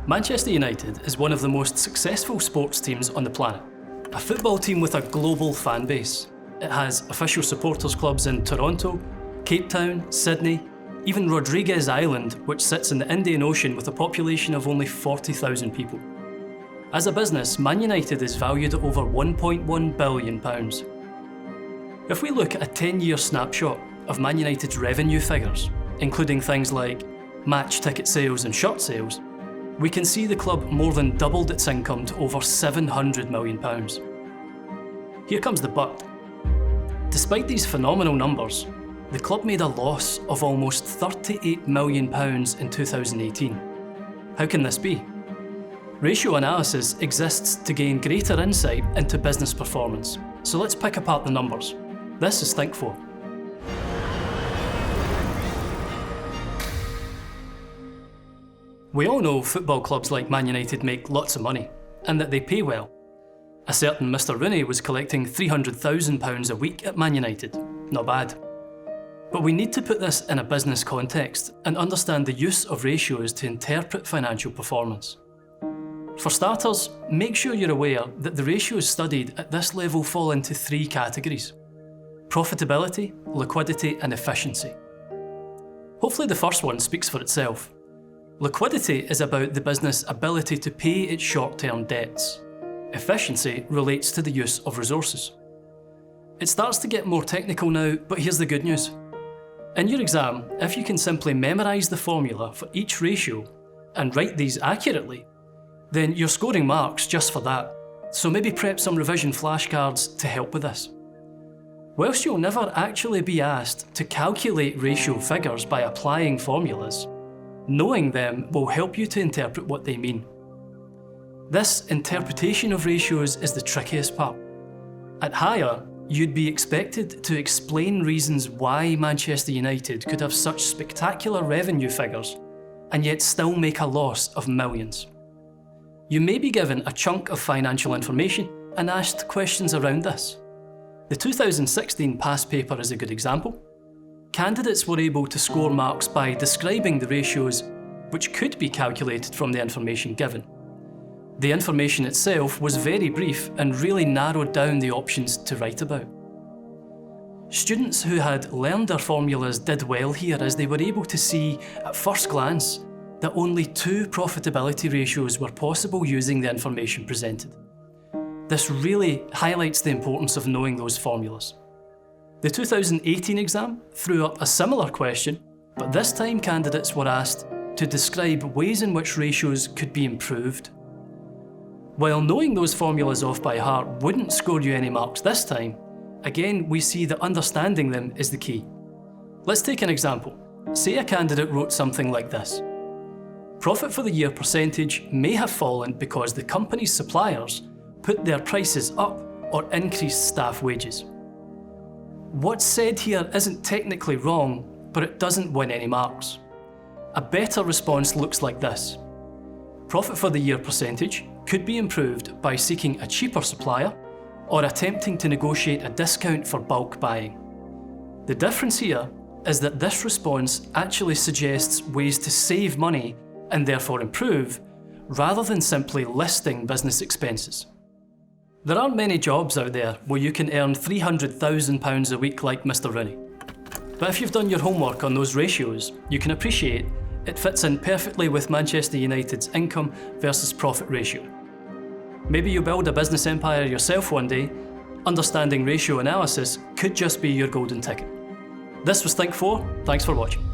Manchester United is one of the most successful sports teams on the planet. A football team with a global fan base. It has official supporters clubs in Toronto, Cape Town, Sydney, even Rodrigues Island, which sits in the Indian Ocean with a population of only 40,000 people. As a business, Man United is valued at over £1.1 billion. If we look at a 10-year snapshot of Man United's revenue figures, including things like match ticket sales and shirt sales, we can see the club more than doubled its income to over £700 million. Here comes the but. Despite these phenomenal numbers, the club made a loss of almost £38 million in 2018. How can this be? Ratio analysis exists to gain greater insight into business performance, so let's pick apart the numbers. This is Think4. We all know football clubs like Man United make lots of money, and that they pay well. A certain Mr. Rooney was collecting £300,000 a week at Man United. Not bad. But we need to put this in a business context and understand the use of ratios to interpret financial performance. For starters, make sure you're aware that the ratios studied at this level fall into three categories: profitability, liquidity, and efficiency. Hopefully the first one speaks for itself. Liquidity is about the business' ability to pay its short-term debts. Efficiency relates to the use of resources. It starts to get more technical now, but here's the good news. In your exam, if you can simply memorise the formula for each ratio and write these accurately, then you're scoring marks just for that, so maybe prep some revision flashcards to help with this. Whilst you'll never actually be asked to calculate ratio figures by applying formulas, knowing them will help you to interpret what they mean. This interpretation of ratios is the trickiest part. At hire, you'd be expected to explain reasons why Manchester United could have such spectacular revenue figures and yet still make a loss of millions. You may be given a chunk of financial information and asked questions around this. The 2016 past paper is a good example. Candidates were able to score marks by describing the ratios which could be calculated from the information given. The information itself was very brief and really narrowed down the options to write about. Students who had learned their formulas did well here, as they were able to see at first glance that only two profitability ratios were possible using the information presented. This really highlights the importance of knowing those formulas. The 2018 exam threw up a similar question, but this time candidates were asked to describe ways in which ratios could be improved. While knowing those formulas off by heart wouldn't score you any marks this time, again we see that understanding them is the key. Let's take an example. Say a candidate wrote something like this. Profit for the year percentage may have fallen because the company's suppliers put their prices up or increased staff wages. What's said here isn't technically wrong, but it doesn't win any marks. A better response looks like this. Profit for the year percentage could be improved by seeking a cheaper supplier or attempting to negotiate a discount for bulk buying. The difference here is that this response actually suggests ways to save money and therefore improve, rather than simply listing business expenses. There aren't many jobs out there where you can earn £300,000 a week like Mr. Rooney. But if you've done your homework on those ratios, you can appreciate it fits in perfectly with Manchester United's income versus profit ratio. Maybe you build a business empire yourself one day. Understanding ratio analysis could just be your golden ticket. This was Think4. Thanks for watching.